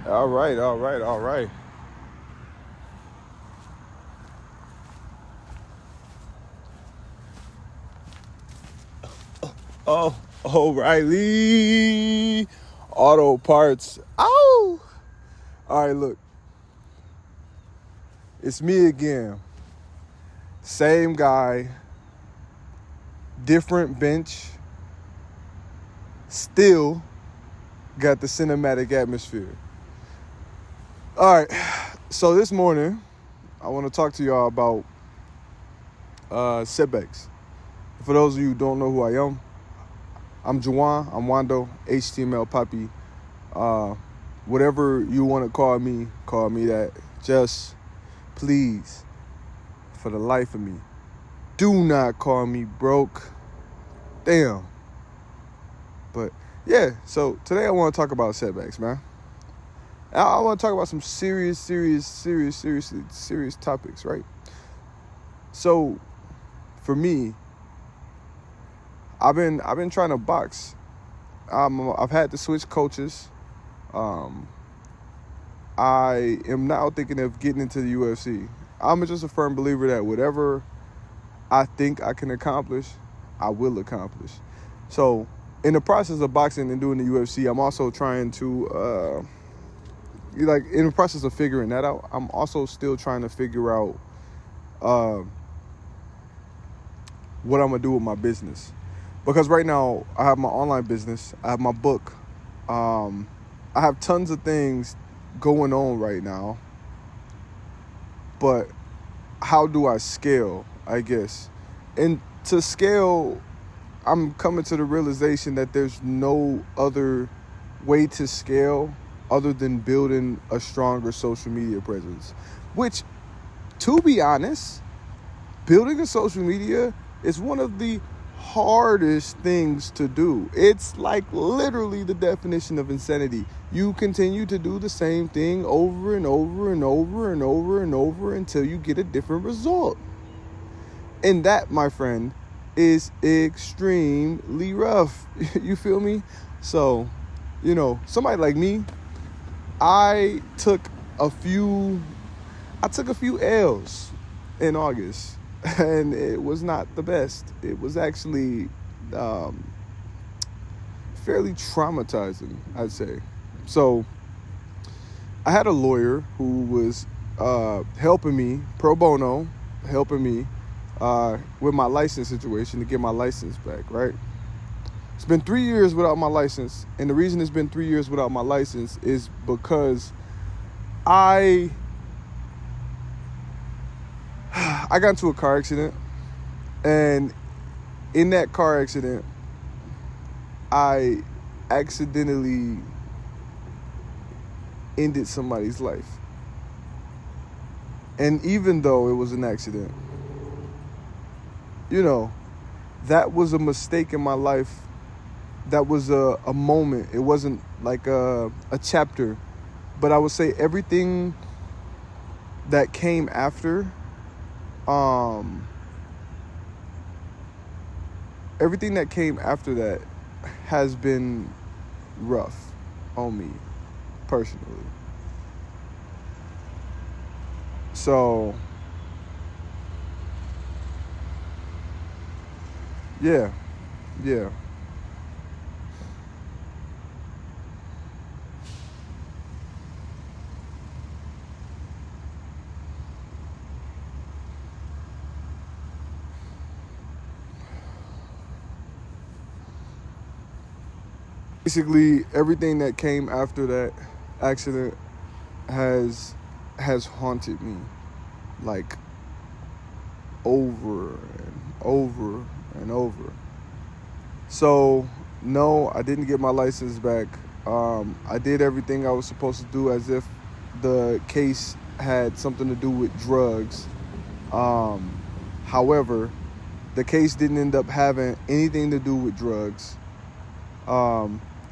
All right, all right, all right. Oh, O'Reilly Auto Parts. Ow! All right, look, it's me again. Same guy, different bench, still got the cinematic atmosphere. All right, so this morning, I want to talk to y'all about setbacks. For those of you who don't know who I am, I'm Juwan, I'm Wando, HTML Poppy. Uh, Whatever you want to call me that. Just please, for the life of me, do not call me broke. Damn. But yeah, so today I want to talk about setbacks, man. I want to talk about some serious topics, right? So for me, I've been trying to box. I've had to switch coaches. I am now thinking of getting into the UFC. I'm just a firm believer that whatever I think I can accomplish, I will accomplish. So in the process of boxing and doing the UFC, I'm also trying to, in the process of figuring that out, I'm also still trying to figure out what I'm going to do with my business. Because right now, I have my online business, I have my book, I have tons of things going on right now. But how do I scale, I guess? And to scale, I'm coming to the realization that there's no other way to scale other than building a stronger social media presence. Which, to be honest, building a social media is one of the hardest things to do. It's like literally the definition of insanity. You continue to do the same thing over and over and over and over and over until you get a different result. And that, my friend, is extremely rough. You feel me? So, somebody like me, I took a few L's in August. And it was not the best. It was actually fairly traumatizing, I'd say. So I had a lawyer who was helping me, pro bono, with my license situation to get my license back, right? It's been 3 years without my license. And the reason it's been 3 years without my license is because I got into a car accident, and in that car accident, I accidentally ended somebody's life. And even though it was an accident, that was a mistake in my life. That was a moment. It wasn't like a chapter. But I would say everything that came after, everything that came after that has been rough on me personally. So yeah. Basically, everything that came after that accident has haunted me, like over and over and over. So no, I didn't get my license back. I did everything I was supposed to do as if the case had something to do with drugs. However, the case didn't end up having anything to do with drugs.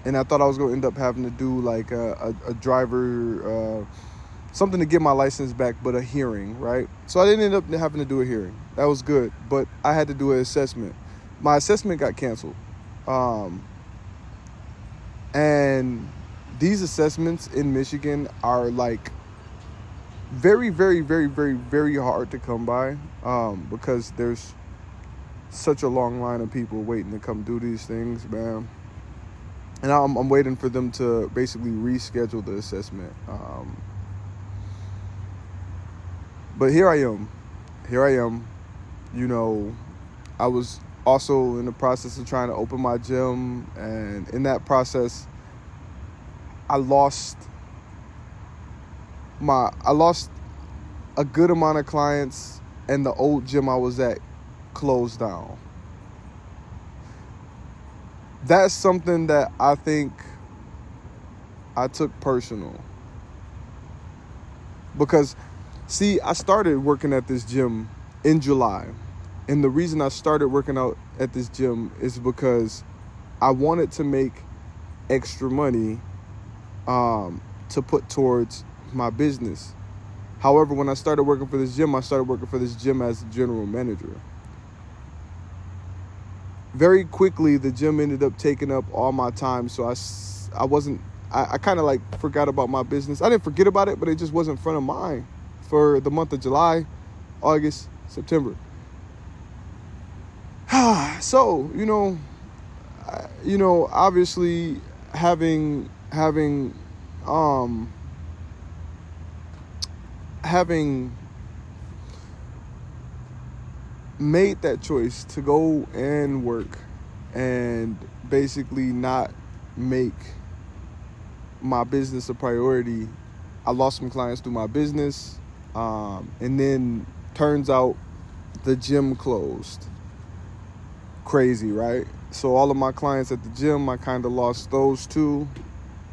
And I thought I was going to end up having to do like a driver, something to get my license back, but a hearing, right? So I didn't end up having to do a hearing. That was good. But I had to do an assessment. My assessment got canceled. And these assessments in Michigan are like very, very, very, very, very hard to come by, because there's such a long line of people waiting to come do these things, man. And I'm waiting for them to basically reschedule the assessment. But here I am. You know, I was also in the process of trying to open my gym, and in that process, I lost a good amount of clients, and the old gym I was at closed down. That's something that I think I took personal. Because, see, I started working at this gym in July. And the reason I started working out at this gym is because I wanted to make extra money to put towards my business. However, when I started working for this gym, I started working for this gym as a general manager. Very quickly, the gym ended up taking up all my time, so I kind of like forgot about my business. I didn't forget about it, but it just wasn't front of mind for the month of July, August, September. So, obviously having made that choice to go and work and basically not make my business a priority, I lost some clients through my business, and then turns out the gym closed. Crazy, right? So all of my clients at the gym, I kind of lost those too.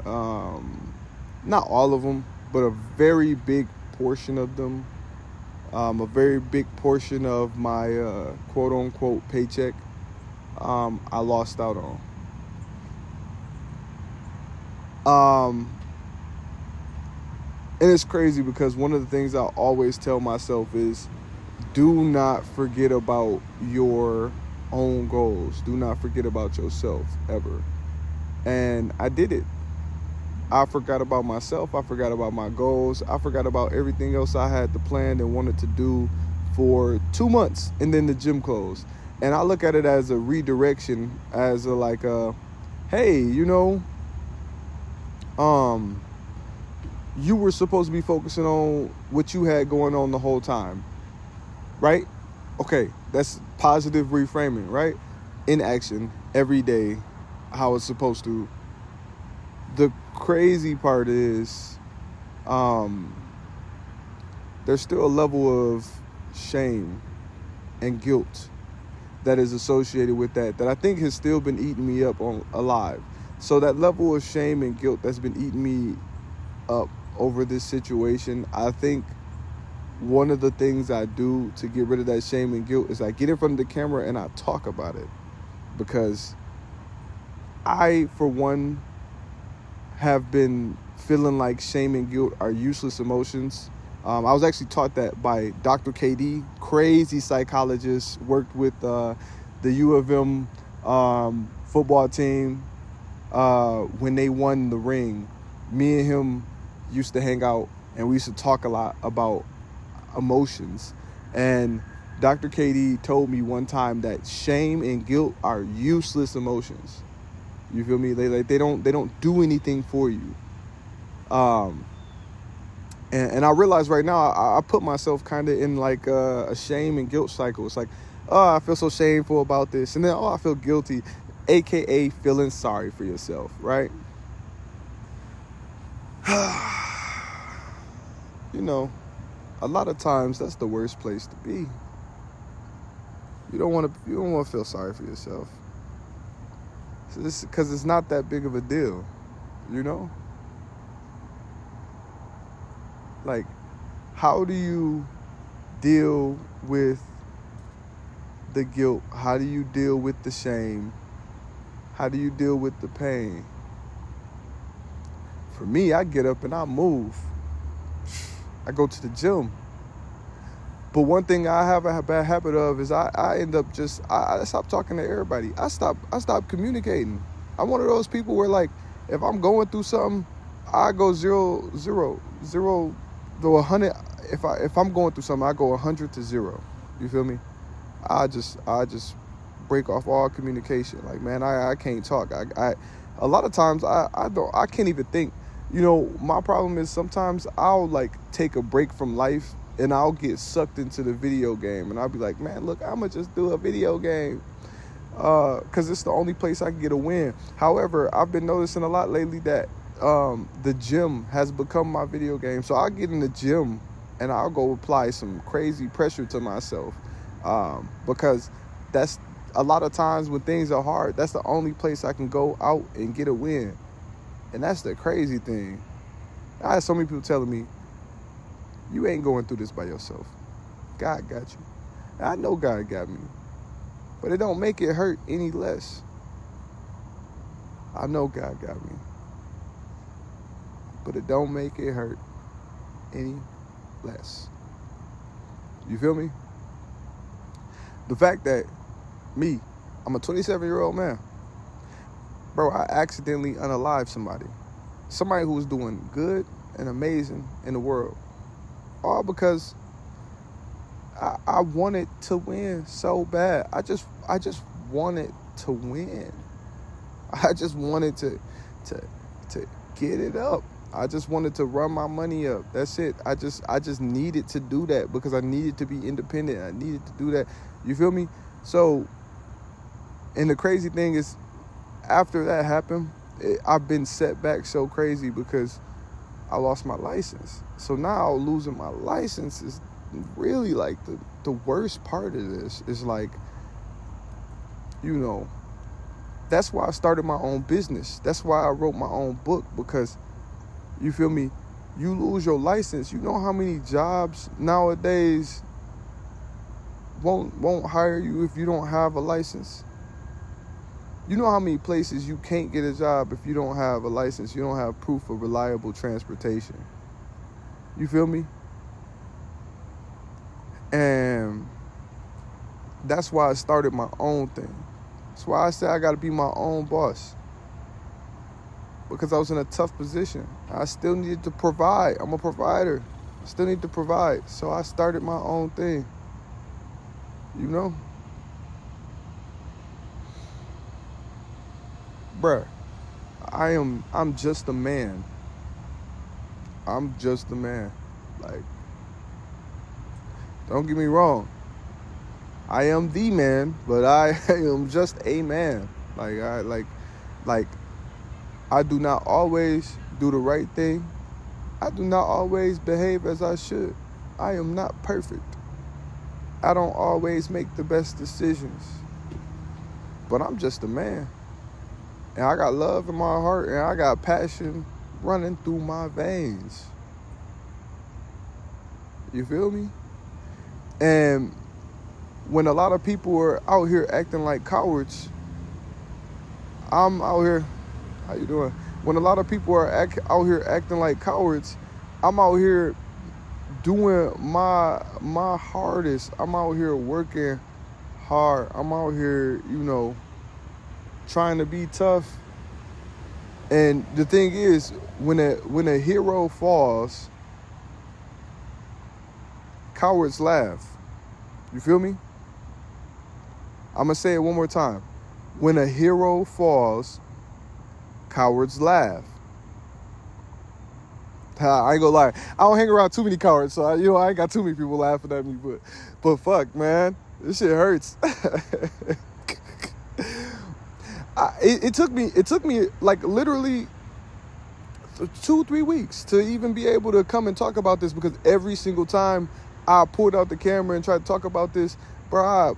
Not all of them, but a very big portion of them. A very big portion of my quote-unquote paycheck I lost out on. And it's crazy because one of the things I always tell myself is, do not forget about your own goals. Do not forget about yourself, ever. And I did it. I forgot about myself. I forgot about my goals. I forgot about everything else I had planned and wanted to do for 2 months, and then the gym closed. And I look at it as a redirection, as hey, you were supposed to be focusing on what you had going on the whole time, right? Okay, that's positive reframing, right? In action, every day, how it's supposed to. The crazy part is, there's still a level of shame and guilt that is associated with that I think has still been eating me up alive. So that level of shame and guilt that's been eating me up over this situation, I think one of the things I do to get rid of that shame and guilt is I get in front of the camera and I talk about it. Because I, for one, have been feeling like shame and guilt are useless emotions. I was actually taught that by Dr. KD, crazy psychologist, worked with the U of M football team when they won the ring. Me and him used to hang out, and we used to talk a lot about emotions. And Dr. KD told me one time that shame and guilt are useless emotions. You feel me? They don't do anything for you. And I realize right now I put myself kind of in like a shame and guilt cycle. It's like, oh, I feel so shameful about this, and then I feel guilty, aka feeling sorry for yourself, right? A lot of times that's the worst place to be. You don't want to feel sorry for yourself. Because it's not that big of a deal, Like, how do you deal with the guilt? How do you deal with the shame? How do you deal with the pain? For me, I get up and I move. I go to the gym. But one thing I have a bad habit of is I end up I stop talking to everybody. I stop communicating. I'm one of those people where, like, if I'm going through something, I go zero to 100. If I'm going through something, I go 100 to 0. You feel me? I just break off all communication. Like, man, I can't talk. I a lot of times I can't even think. You know, my problem is sometimes I'll like take a break from life and I'll get sucked into the video game, and I'll be like, man, look, I'm gonna just do a video game because it's the only place I can get a win. However, I've been noticing a lot lately that the gym has become my video game. So I'll get in the gym and I'll go apply some crazy pressure to myself because that's a lot of times when things are hard, that's the only place I can go out and get a win. And that's the crazy thing. I had so many people telling me, you ain't going through this by yourself. God got you. And I know God got me. But it don't make it hurt any less. I know God got me. But it don't make it hurt any less. You feel me? The fact that I'm a 27-year-old man. Bro, I accidentally unalived somebody. Somebody who was doing good and amazing in the world. All because I wanted to win so bad. I just wanted to win. I just wanted to get it up. I just wanted to run my money up. That's it. I just needed to do that because I needed to be independent. I needed to do that. You feel me? So, and the crazy thing is, after that happened, I've been set back so crazy because I lost my license. So now losing my license is really like the worst part of this. Is like, you know, that's why I started my own business. That's why I wrote my own book, because you feel me? You lose your license. You know how many jobs nowadays won't hire you if you don't have a license? You know how many places you can't get a job if you don't have a license, you don't have proof of reliable transportation. You feel me? And that's why I started my own thing. That's why I said I got to be my own boss. Because I was in a tough position. I still needed to provide. I'm a provider. I still need to provide. So I started my own thing. You know? Bruh, I'm just a man. I'm just a man. Like, don't get me wrong. I am the man, but I am just a man. Like I do not always do the right thing. I do not always behave as I should. I am not perfect. I don't always make the best decisions. But I'm just a man. And I got love in my heart, and I got passion running through my veins. You feel me? And when a lot of people are out here acting like cowards, I'm out here. How you doing? When a lot of people are out here acting like cowards, I'm out here doing my hardest. I'm out here working hard. I'm out here, trying to be tough. And the thing is, when a hero falls, cowards laugh. You feel me? I'm gonna say it one more time. When a hero falls, cowards laugh. I ain't gonna lie. I don't hang around too many cowards, so I ain't got too many people laughing at me. But fuck, man, this shit hurts. It took me like literally 2-3 weeks to even be able to come and talk about this, because every single time I pulled out the camera and tried to talk about this, bro, I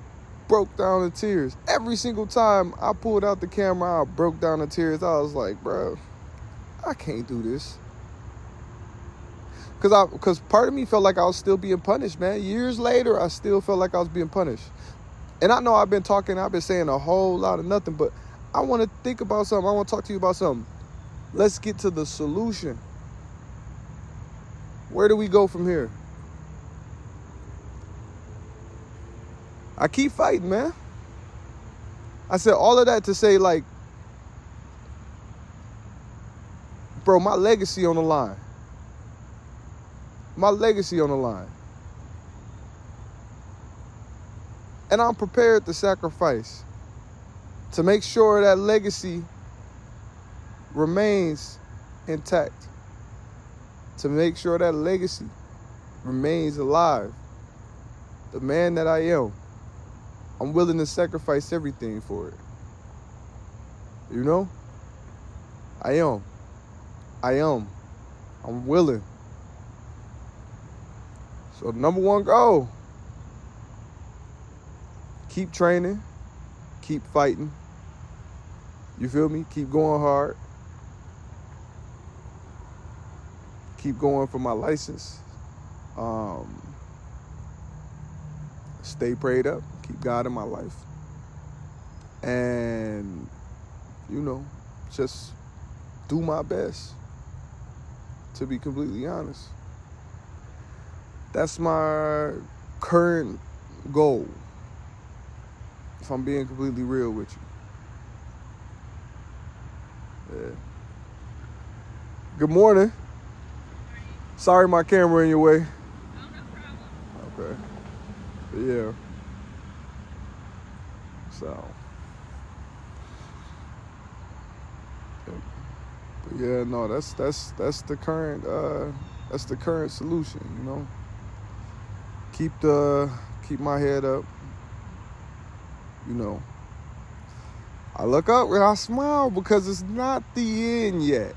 broke down in tears. Every single time I pulled out the camera, I broke down in tears. I was like, bro, I can't do this. Because part of me felt like I was still being punished, man. Years later, I still felt like I was being punished. And I know I've been saying a whole lot of nothing, but I want to think about something. I want to talk to you about something. Let's get to the solution. Where do we go from here? I keep fighting, man. I said all of that to say, like, Bro, my legacy on the line. My legacy on the line. And I'm prepared to sacrifice to make sure that legacy remains intact. To make sure that legacy remains alive. The man that I am. I'm willing to sacrifice everything for it. You know? I am. I'm willing. So the number one goal, keep training, keep fighting. You feel me? Keep going hard. Keep going for my license. Stay prayed up. Keep God in my life. And, you know, just do my best, to be completely honest. That's my current goal, if I'm being completely real with you. Yeah. Good morning. Sorry my camera in your way. Oh, no problem. Okay. But yeah. So. But yeah, no, that's the current solution, you know. Keep my head up. You know. I look up and I smile because it's not the end yet.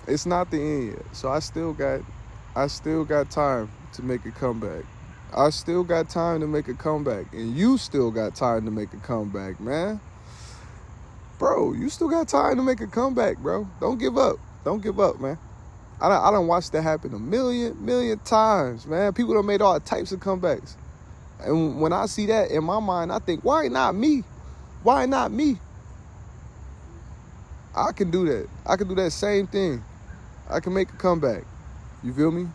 It's not the end yet. So I still got time to make a comeback. I still got time to make a comeback. And you still got time to make a comeback, man. Bro, you still got time to make a comeback, bro. Don't give up. Don't give up, man. I done watched that happen a million times, man. People done made all types of comebacks. And when I see that in my mind, I think, why not me? Why not me? I can do that. I can do that same thing. I can make a comeback. You feel me?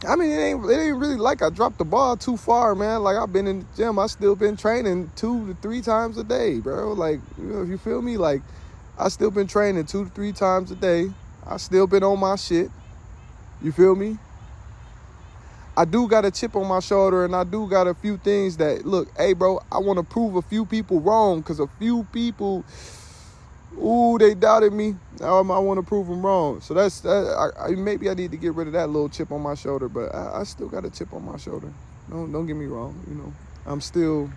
I mean, it ain't really like I dropped the ball too far, man. Like, I've been in the gym. I still been training 2 to 3 times a day, bro. Like, you know, if you feel me? Like, I still been training 2 to 3 times a day. I still been on my shit. You feel me? I do got a chip on my shoulder, and I do got a few things that, look, hey, bro, I want to prove a few people wrong, because a few people, they doubted me. Now I want to prove them wrong. So maybe I need to get rid of that little chip on my shoulder, but I still got a chip on my shoulder. Don't get me wrong. You know, I'm still,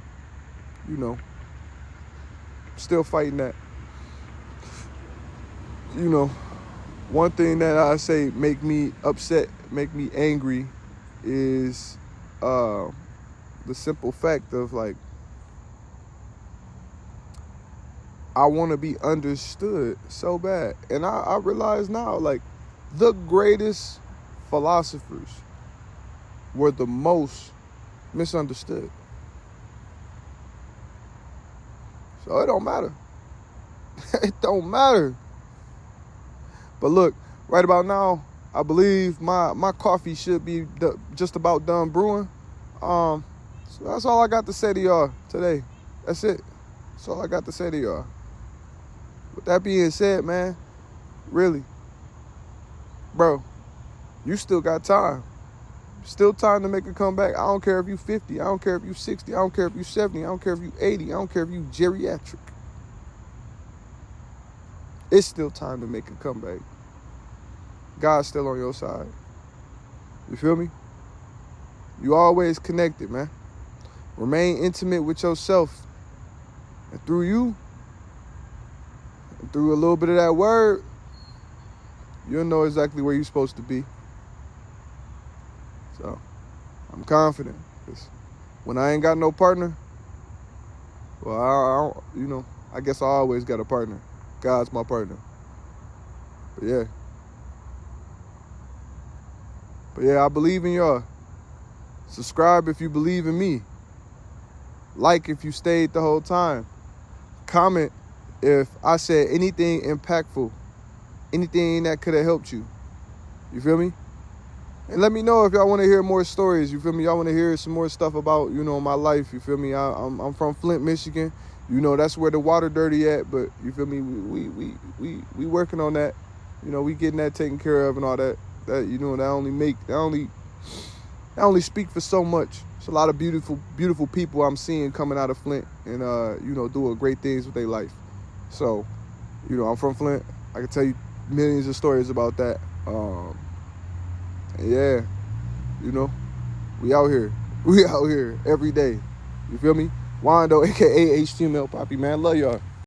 you know, still fighting that. You know, one thing that I say make me upset, make me angry, is the simple fact of, like, I want to be understood so bad. And I realize now, like, the greatest philosophers were the most misunderstood. So it don't matter. It don't matter. But look, right about now, I believe my coffee should be just about done brewing. So that's all I got to say to y'all today. That's it. That's all I got to say to y'all. With that being said, man, really, bro, you still got time. Still time to make a comeback. I don't care if you 50. I don't care if you 60. I don't care if you 70. I don't care if you 80. I don't care if you geriatric. It's still time to make a comeback. God's still on your side. You feel me? You always connected, man. Remain intimate with yourself. And through you, and through a little bit of that word, you'll know exactly where you're supposed to be. So, I'm confident. 'Cause when I ain't got no partner, well, I guess I always got a partner. God's my partner. But yeah, I believe in y'all. Subscribe if you believe in me. Like if you stayed the whole time. Comment if I said anything impactful, anything that could have helped you. You feel me? And let me know if y'all want to hear more stories. You feel me? Y'all want to hear some more stuff about, my life. You feel me? I'm from Flint, Michigan. That's where the water dirty at. But you feel me? We working on that. You know, we getting that taken care of and all that. That, you know, that only speak for so much. It's a lot of beautiful people I'm seeing coming out of Flint and you know, doing great things with their life. So, you know, I'm from Flint. I can tell you millions of stories about that. Yeah, you know, we out here. We out here every day. You feel me? Wando, aka HTML Poppy, man. Love y'all.